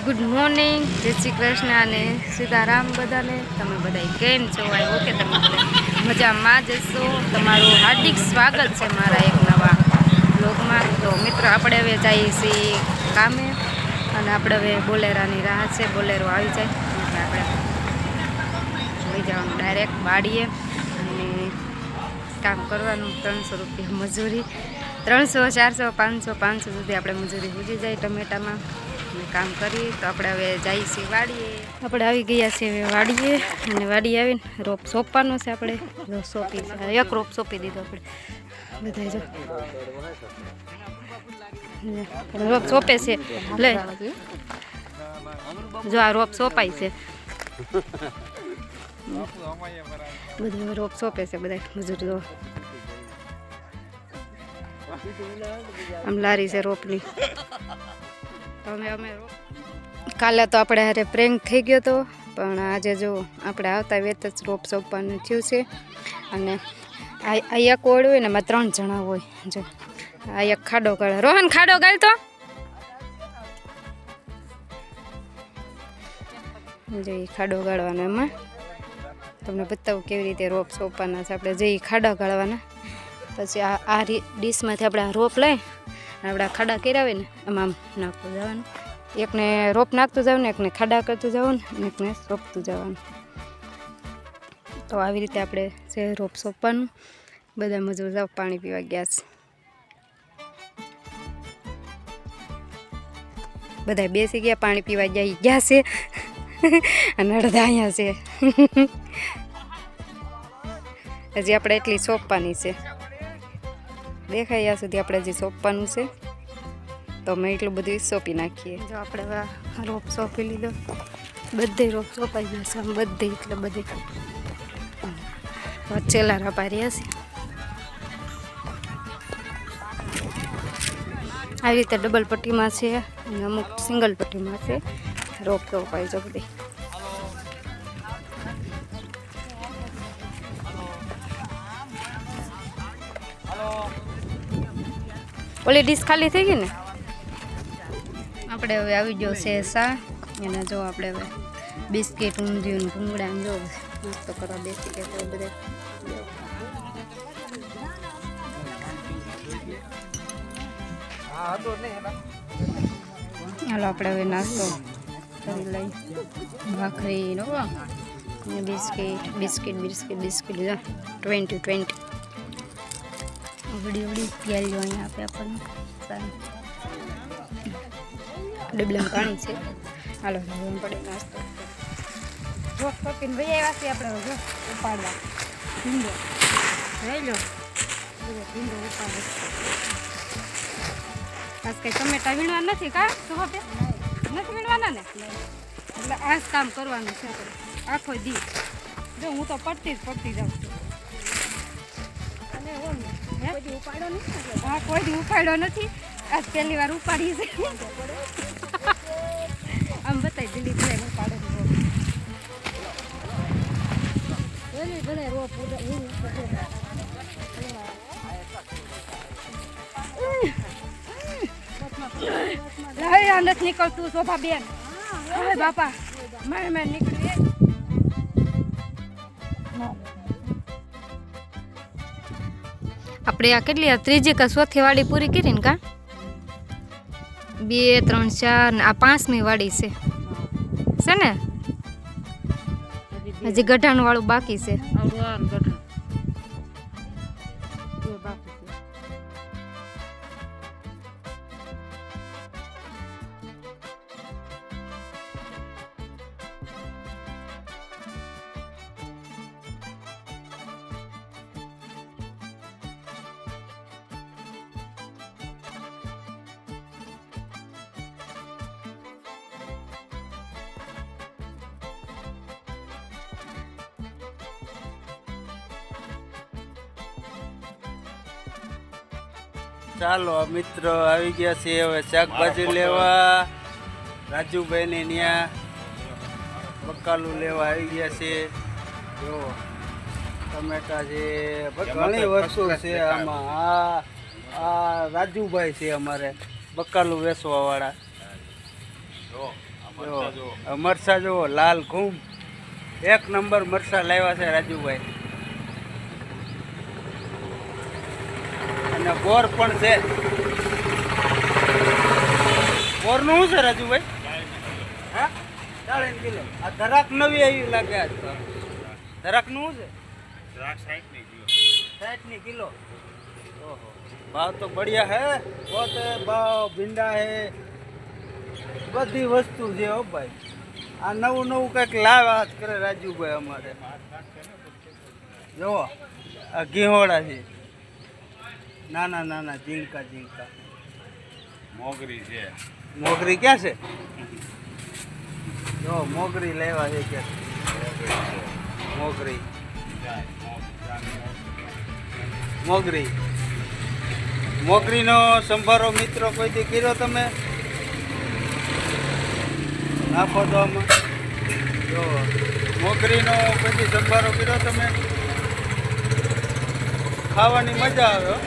Good morning, જય શ્રી કૃષ્ણ અને સીતારામ બધાને. તમે બધા કેમ છો? આઈ ઓકે, તમે બધા મજામાં જ છો. તમારું હાર્દિક સ્વાગત છે મારા એક નવા બ્લોગમાં. તો મિત્રો, આપણે હવે જઈએ છીએ કામે અને આપણે હવે બોલેરાની રાહ છે. બોલેરો આવી જાય એટલે આપણે લઈ જવાનું ડાયરેક્ટ વાડીએ અને કામ કરવાનું. 300 રૂપિયા મજૂરી, 300, 400, 500, 500 સુધી આપણે મજૂરી પૂજી જાય ટમેટામાં. કામ કરીએ તો આપણે હવે જઈએ છીએ વાડીએ. આપણે આવી ગયા છીએ હવે વાડીએ અને વાડીએ આવીને રોપ સોંપવાનો છે. આપણે સોંપી એક રોપ સોંપી દીધો આપણે બધા. જો રોપ સોંપે છે, લે જો આ રોપ સોંપાય છે. બધા રોપ સોંપે છે બધા મજૂર. જો આમ લારી છે રોપની. કાલે તો આપણે હારે પ્રેન્ક થઈ ગયો હતો, પણ આજે જો આપણે આવતા વેત જ રોપ સોંપવાનું થયું છે. અને આ એક ઓળ હોય ને એમાં 3 જણા હોય. જો આ એક ખાડો ગાળે. રોહન, ખાડો ગાળ તો. જો એ ખાડો ગાળવાનો. એમાં તમને બતાવું કેવી રીતે રોપ સોંપવાના છે. આપણે જે ખાડા ગાળવાના, પછી આ ડીશમાંથી આપણે આ રોપ લઈ આપણે આ ખાડા કરાવીએ ને એમાં આમ નાખતું જવાનું. એકને રોપ નાખતું જવાનું, એકને ખાડા કરતું જવાનું અને એકને સોંપતું જવાનું. તો આવી રીતે આપણે જે રોપ સોંપવાનું. બધા મજૂર જાવ પાણી પીવા ગયા છે. બધા બેસી ગયા, પાણી પીવા ગયા છે અને અડધા અહીંયા છે. હજી આપણે એટલી સોંપવાની છે. દેખાય ત્યાં સુધી આપણે હજી સોંપવાનું છે. તો અમે એટલું બધું સોંપી નાખીએ. જો આપણે રોપ સોંપી લીધો. બધે રોપ સોંપાઈ ગયા છે. આમ બધે એટલે બધી વચ્ચેલા રપા રહ્યા છે. આવી રીતે ડબલ પટ્ટીમાં છે અને અમુક સિંગલ પટ્ટીમાં છે. રોપ સોંપાઈ જો બધી. ઓલી ડીશ ખાલી થઈ ગઈ ને. આપણે હવે આવી ગયો છે સા. એના જો આપણે હવે બિસ્કીટ, ઊંધિયું, ભૂંગળા જો નાસ્તો કરવા બેસી ગયા બધા. હાલો આપણે હવે નાસ્તો કરી લઈ. ભાખરી નો બિસ્કીટ 20 વડી પ્યારી અહીંયા આપે આપણને. ડબલામાં પાણી છે. હાલો પડે નાસ્તો. રોપ સોંપીને ભાઈ આવ્યા છીએ આપણે. જો ઉપાડવા ભીંડો લઈ લો. ભીંડો ઉપાડે. આજ કંઈ ટમેટા વીણવા નથી કા? શું આપે નથી વીણવાના ને, એટલે આ જ કામ કરવાનું છે આપણે આખો દી. જો હું તો પડતી જાઉં છું. હા, કોઈ દી ઉપાડ્યો નથી. આજ પહેલી વાર ઉપાડી છે. આમ બતાવી દિલ્હી દિલ્હી ઉપાડે નથી નીકળતું. શોભા બેન, બાપા મારે નીકળી. આપણે આ કેટલી ત્રીજી કે ચોથી વાડી પૂરી કરી ને કા? 2, 3, 4 ને આ 5મી વાડી છે ને. હજી ગઢાણ વાળું બાકી છે. ચાલો મિત્રો, આવી ગયા છે હવે શાકભાજી લેવા. રાજુભાઈ ને ત્યાં બકાલું લેવા આવી ગયા છે. જો ટમેટા છે, ઘણી વસ્તુ છે આમાં. આ રાજુભાઈ છે અમારે બકાલું વેચવા વાળા. આ મરસા જુઓ લાલ ઘૂમ, એક નંબર મરસા લાવ્યા છે રાજુભાઈ. અને બોર પણ છે. બોરનું શું છે રાજુભાઈ? હા 40 કિલો. આ ધરાક નવી આવી લાગે. આજ તો ધરાકનું શું છે? 60 કિલો. ઓહો, ભાવ તો બઢિયા હે. बहुत है भाव, ભીંડા હે, બધી વસ્તુ છે હો ભાઈ. આ નવું નવું કંઈક લાવ્યા જ કરે રાજુભાઈ અમારે. જુઓ આ ઘીહોડા છે, નાના નાના ઝીંકા ઝીંકા. મોગરી છે. મોગરી ક્યાં છે? જો મોગરી લેવા છે કે મોગરી મોગરી મોગરીનો સંભારો મિત્રો કોઈથી કર્યો તમે? નાખો તો આમાં. જો મોગરીનો કોઈથી સંભારો કર્યો તમે? ખાવાની મજા આવે હો.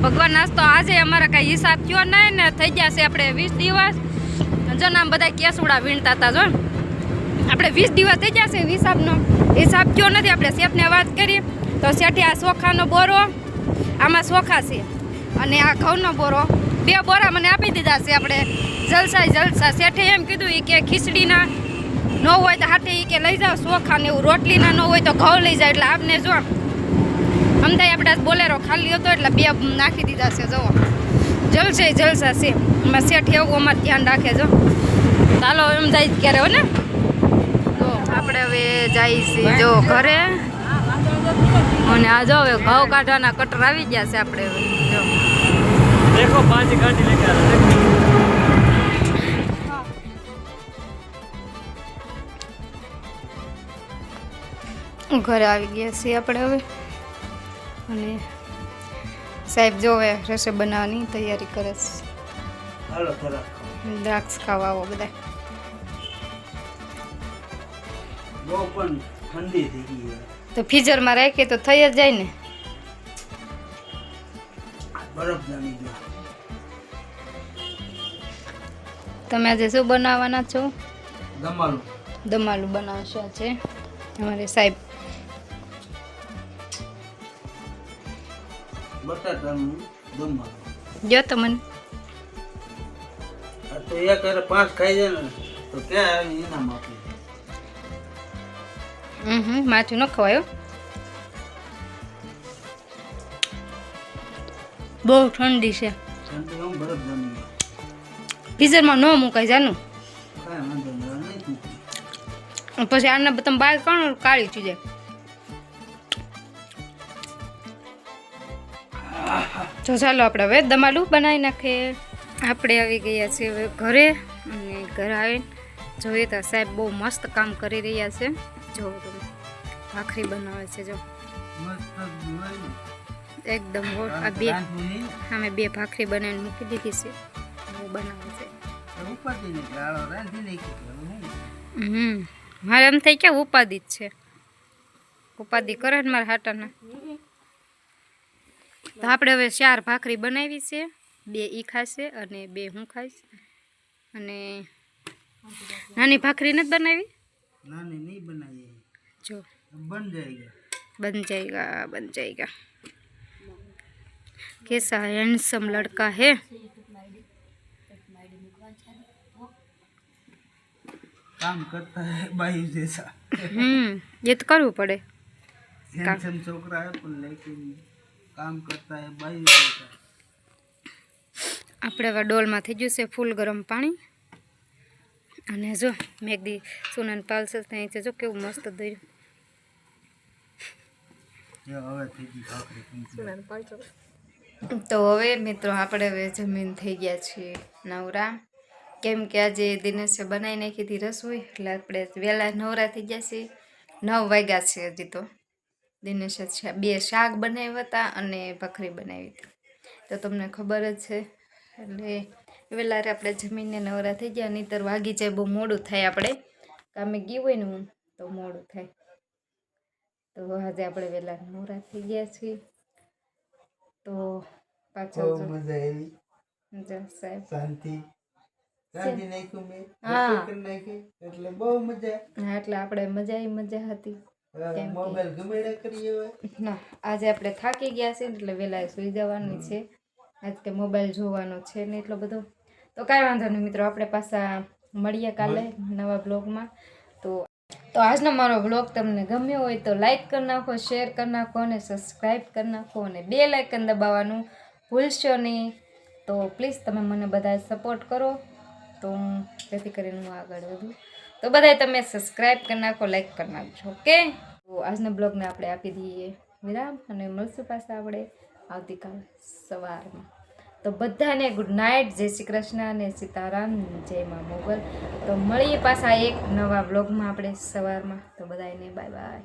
ભગવાન નાસ્તો આજે અમારા કઈ હિસાબ થયો નહીં ને, થઈ ગયા છે આપણે 20 દિવસ. જો નામ બધા કેસુડા વીણતા હતા. જો આપણે 20 દિવસ થઈ ગયા છે. હિસાબ થયો નથી. આપણે શેઠને વાત કરી તો શેઠે આ ચોખાનો બોરો, આમાં ચોખા છે, અને આ ઘઉંનો બોરો, 2 બોરા મને આપી દીધા છે. આપણે જલસા. શેઠે એમ કીધું કે ખીચડીના ન હોય તો હાથે કે લઈ જાઓ ચોખા ને એવું, રોટલીના ન હોય તો ઘઉં લઈ જાઓ. એટલે આપને જો અમદાવાદ આપણે બોલેરો ખાલી હતો એટલે 2 નાખી દીધા છે. જુઓ જલસા છે. એમાં શેઠ એવું અમારે ધ્યાન રાખે. જો ચાલો એમ જાય ક્યારે હો ને. તો આપણે હવે જઈએ છીએ જો ઘરે. અને આ જો હવે ઘઉં કાઢવાના કટર આવી ગયા છે. આપણે હવે જો देखो 5 गाड़ी लेके आ रहा है। ઘરે આવી ગયા છીએ આપણે હવે. અને સાહેબ જો હવે રસોઈ બનાવવાની તૈયારી કરે છે. હાલો ધરાક. દ્રાક્ષ ખાવા આવો બધા. બહુ પણ ઠંડી થઈ ગઈ. તો ફ્રીઝરમાં રાખીએ તો થઈ જ જાય ને. બરફ જામી ગયો. તમે આજે શું બનાવવાના છો? દમાલું. દમાલું બનાવશો આજે અમારે સાહેબ. બટાટાનું દમાલું. જો તો મને આ તો એક હારે 5 ખાઈ જાય ને તો ક્યાં ઇનામ આપી. માથું ન ખવાયો. બહુ ઠંડી છે. ઠંડી હું બરફ જામી ગયો. ફ્રીઝરમાં ન મુકાય જાનું. કાંઈ વાંધો નહીં. પછી આને તમે બહાર કાઢો કાળી થઈ જાય. તો ચાલો આપણે હવે દમાલું બનાવી નાખીએ. આપણે આવી ગયા છીએ હવે ઘરે. અને ઘરે આવીને જોઈએ તો સાહેબ બહુ મસ્ત કામ કરી રહ્યા છે. જો તમે ભાખરી બનાવે છે. જો એકદમ આ 2 અમે 2 ભાખરી બનાવીને મૂકી દીધી છે. હું બનાવે છે. મારે એમ થઈ કે ઉપાધિ જ છે. ઉપાધિ કરે ને મારા હાટાના. તો આપણે હવે 4 ભાખરી બનાવી છે. 2 ઈ ખાશે અને 2 હું ખાઈશ. અને નાની ભાખરી નથી બનાવી. નાની નહીં બનાવીએ. જો બન जाएगा कैसा हैंडसम लड़का है. काम करता है बाई जैसा. ये तो करવું પડે. हैंडसम छोकरा है पर लेकिन काम करता है बाई जैसा. આપણે હવે ડોલમાં થઈ ગયું છે ફૂલ ગરમ પાણી. અને જો મેગદી સોનાન પાલસલ થાય છે. જો કેવું મસ્ત દર્યું. તો હવે મિત્રો આપણે હવે જમીન થઈ ગયા છીએ નવરા. કેમ કે આજે દિનેશે બનાવી નાખી હતી રસોઈ એટલે આપણે વહેલા નવરા થઈ ગયા છીએ. 9 વાગ્યા છે હજી તો. દિનેશે 2 શાક બનાવ્યા હતા અને ભાખરી બનાવી હતી. તો તમને ખબર જ છે. એટલે વહેલા આપણે જમીનને નવરા થઈ ગયા. નહીંતર વાગી જાય બહુ મોડું થાય. આપણે કામે ગયું હોય ને હું તો મોડું થાય. તો આજે આપણે વહેલા નવરા થઈ ગયા છીએ. તો પાછળ બહુ મજા આવી. જો સાહેબ શાંતિ શાંતિ નાખ્યું મેં હા. રસોઈ કરી નાખી એટલે બહુ મજા. હા એટલે આપણે મજા હતી કેમ કે- મોબાઈલ ગમેડા કરીએ હવે. ના આજે આપણે થાકી ગયા છે ને એટલે વહેલા સુઈ જવાનું છે આજ કે મોબાઈલ જોવાનો છે ને એટલો બધો તો કાંઈ વાંધો નહીં મિત્રો આપણે પાછા મળીએ કાલે નવા બ્લોગમાં તો આજનો મારો બ્લોગ તમને ગમ્યો હોય તો લાઈક કરી નાખો શેર કરી નાખો અને સબસ્ક્રાઈબ કરી નાખો અને બે લાઇકન દબાવવાનું ભૂલશો નહીં તો પ્લીઝ તમે મને બધા સપોર્ટ કરો તો જેથી કરીને હું આગળ વધું તો બધાય તમે સબસ્ક્રાઈબ કરી નાખો લાઈક કરી નાખજો ઓકે તો આજના બ્લોગને આપણે આપી દઈએ વિરામ અને મળશું પાછા આપણે આવતીકાલ સવારમાં તો બધાને ગુડ નાઇટ જય શ્રી કૃષ્ણ અને સીતારામ જય મા મોગલ તો મળીએ પાછા એક નવા બ્લોગમાં આપણે સવારમાં તો બધાને બાય બાય